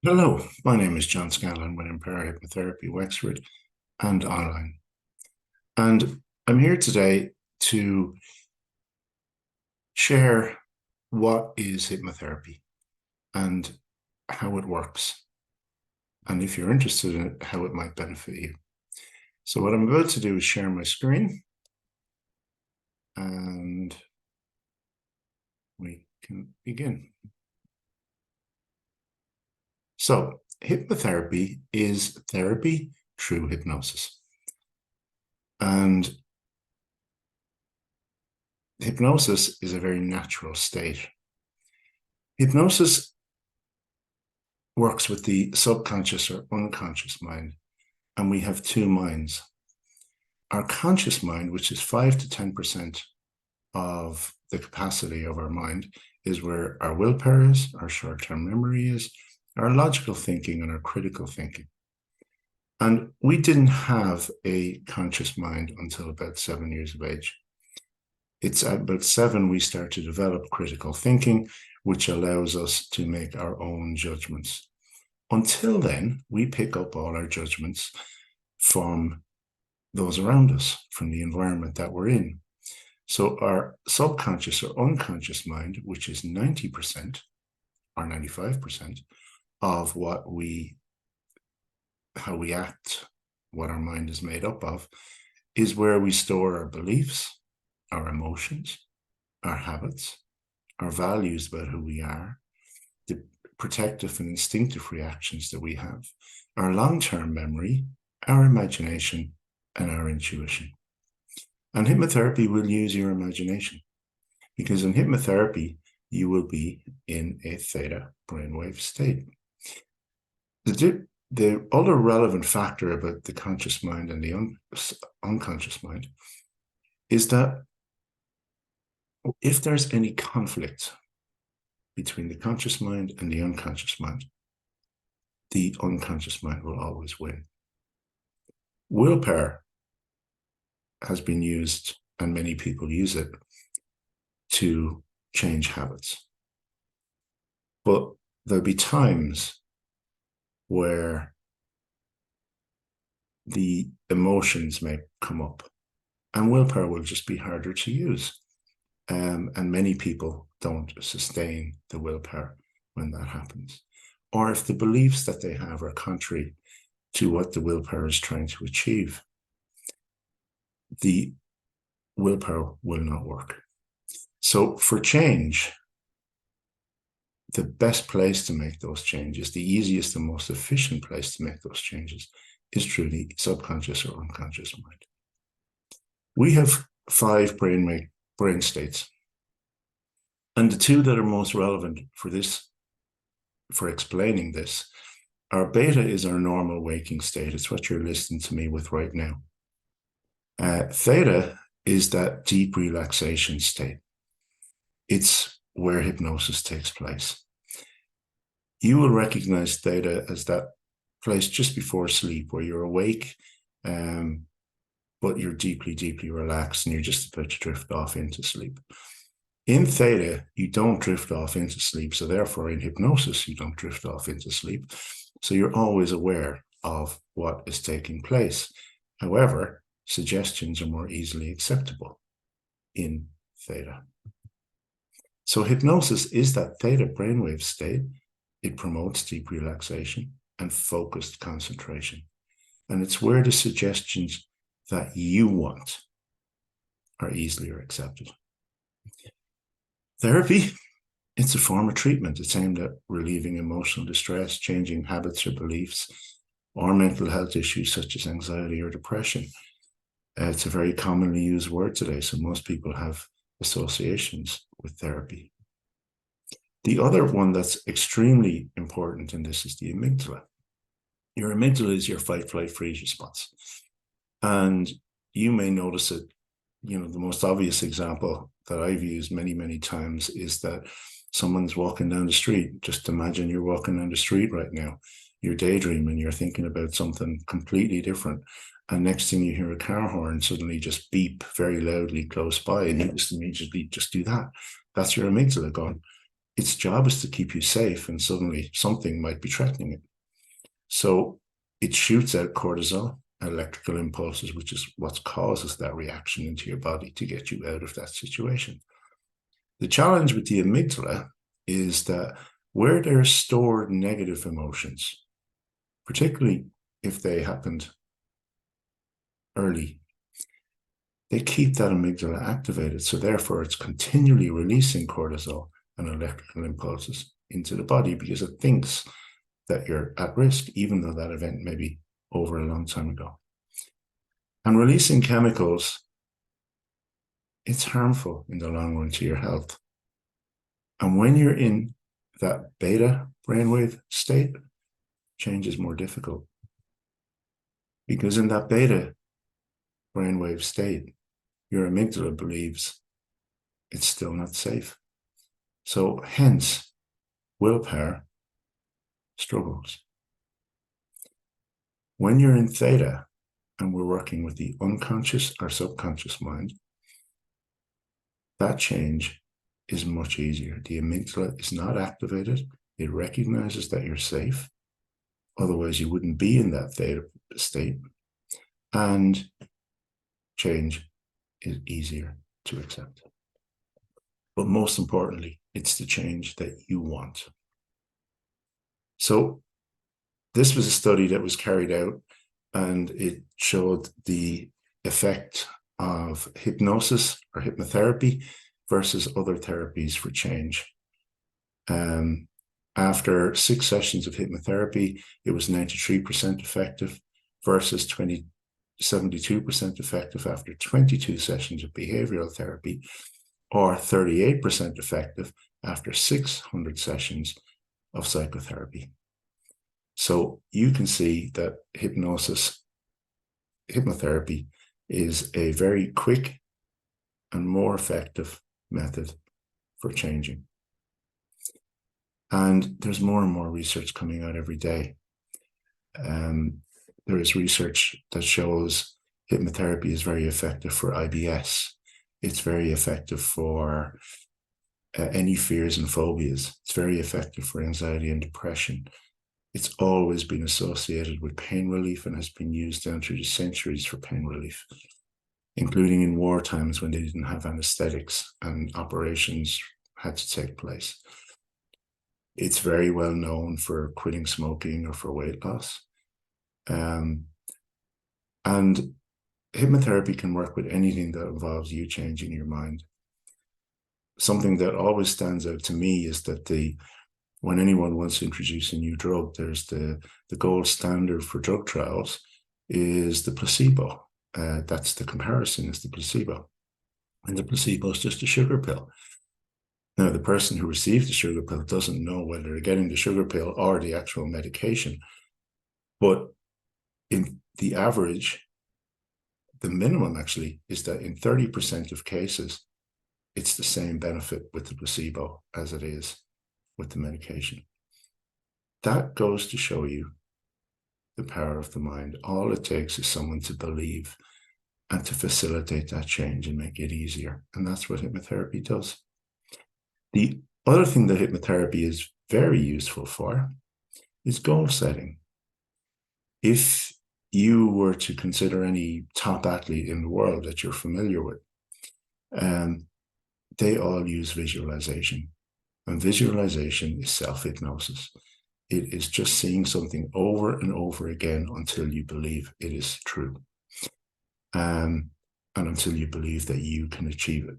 Hello, my name is John Scanlon with Empower Hypnotherapy, Wexford and online. And I'm here today to share what is hypnotherapy and how it works. And if you're interested in it, how it might benefit you. So what I'm about to do is share my screen and we can begin. So hypnotherapy is therapy through hypnosis. And hypnosis is a very natural state. Hypnosis works with the subconscious or unconscious mind, and we have two minds. Our conscious mind, which is 5 to 10% of the capacity of our mind, is where our willpower is, our short-term memory is, our logical thinking, and our critical thinking. And we didn't have a conscious mind until about 7 years of age. It's at about 7 we start to develop critical thinking, which allows us to make our own judgments. Until then, we pick up all our judgments from those around us, from the environment that we're in. So our subconscious or unconscious mind, which is 90% or 95% of how we act, what our mind is made up of, is where we store our beliefs, our emotions, our habits, our values about who we are, the protective and instinctive reactions that we have, our long-term memory, our imagination, and our intuition. And hypnotherapy will use your imagination, because in hypnotherapy, you will be in a theta brainwave state. The other relevant factor about the conscious mind and the unconscious mind is that if there's any conflict between the conscious mind and the unconscious mind will always win. Willpower has been used, and many people use it, to change habits. But there'll be times where the emotions may come up, and willpower will just be harder to use. And many people don't sustain the willpower when that happens. Or if the beliefs that they have are contrary to what the willpower is trying to achieve, the willpower will not work. So for change, the best place to make those changes, the easiest and most efficient place to make those changes, is through the subconscious or unconscious mind. We have 5 brain states. And the 2 that are most relevant for explaining this, are beta is our normal waking state. It's what you're listening to me with right now. Theta is that deep relaxation state. It's where hypnosis takes place. You will recognize theta as that place just before sleep where you're awake, but you're deeply, deeply relaxed and you're just about to drift off into sleep. In theta, you don't drift off into sleep. So therefore, in hypnosis, you don't drift off into sleep. So you're always aware of what is taking place. However, suggestions are more easily acceptable in theta. So hypnosis is that theta brainwave state. It promotes deep relaxation and focused concentration. And it's where the suggestions that you want are easily accepted. Therapy, it's a form of treatment. It's aimed at relieving emotional distress, changing habits or beliefs, or mental health issues such as anxiety or depression. It's a very commonly used word today, so most people have associations with therapy. The other one that's extremely important in this is the amygdala. Your amygdala is your fight, flight, freeze response. And you may notice it, the most obvious example that I've used many, many times is that someone's walking down the street. Just imagine you're walking down the street right now. You're daydreaming, you're thinking about something completely different. And next thing you hear a car horn suddenly just beep very loudly close by, and you just immediately just do that. That's your amygdala going, its job is to keep you safe, and suddenly something might be threatening it. So it shoots out cortisol, electrical impulses, which is what causes that reaction into your body to get you out of that situation. The challenge with the amygdala is that where there are stored negative emotions, particularly if they happened early, they keep that amygdala activated. So therefore, it's continually releasing cortisol and electrical impulses into the body because it thinks that you're at risk, even though that event may be over a long time ago. And releasing chemicals, it's harmful in the long run to your health. And when you're in that beta brainwave state, change is more difficult. Because in that beta brainwave state, your amygdala believes it's still not safe. So hence, willpower struggles. When you're in theta, and we're working with the unconscious or subconscious mind, that change is much easier. The amygdala is not activated. It recognizes that you're safe. Otherwise, you wouldn't be in that theta state. And change is easier to accept. But most importantly, it's the change that you want. So this was a study that was carried out, and it showed the effect of hypnosis or hypnotherapy versus other therapies for change. After 6 sessions of hypnotherapy, it was 93% effective versus 72% effective after 22 sessions of behavioral therapy, or 38% effective after 600 sessions of psychotherapy. So you can see that hypnotherapy is a very quick and more effective method for changing. And there's more and more research coming out every day. There is research that shows hypnotherapy is very effective for IBS. It's very effective for any fears and phobias. It's very effective for anxiety and depression. It's always been associated with pain relief and has been used down through the centuries for pain relief, including in war times when they didn't have anesthetics and operations had to take place. It's very well known for quitting smoking or for weight loss. And hypnotherapy can work with anything that involves you changing your mind. Something that always stands out to me is that when anyone wants to introduce a new drug, there's the gold standard for drug trials is the placebo. That's the comparison, is the placebo. And the placebo is just a sugar pill. Now, the person who receives the sugar pill doesn't know whether they're getting the sugar pill or the actual medication. But in the average, the minimum actually is that in 30% of cases, it's the same benefit with the placebo as it is with the medication. That goes to show you the power of the mind. All it takes is someone to believe and to facilitate that change and make it easier. And that's what hypnotherapy does. The other thing that hypnotherapy is very useful for is goal setting. If you were to consider any top athlete in the world that you're familiar with, they all use visualization. And visualization is self-hypnosis. It is just seeing something over and over again until you believe it is true. And until you believe that you can achieve it.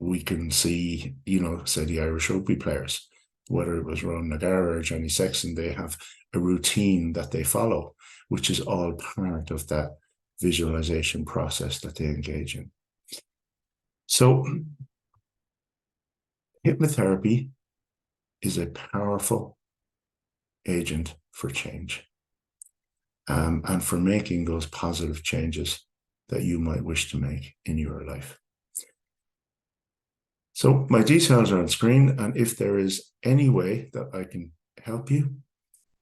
We can see, say the Irish rugby players, whether it was Ron Nagara or Johnny Sexton, they have a routine that they follow, which is all part of that visualization process that they engage in. So hypnotherapy is a powerful agent for change, and for making those positive changes that you might wish to make in your life. So my details are on screen, and if there is any way that I can help you,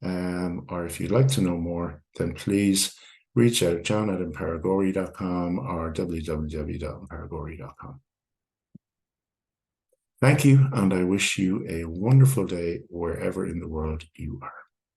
or if you'd like to know more, then please reach out, john@empowergory.com or www.empowergory.com. Thank you, and I wish you a wonderful day wherever in the world you are.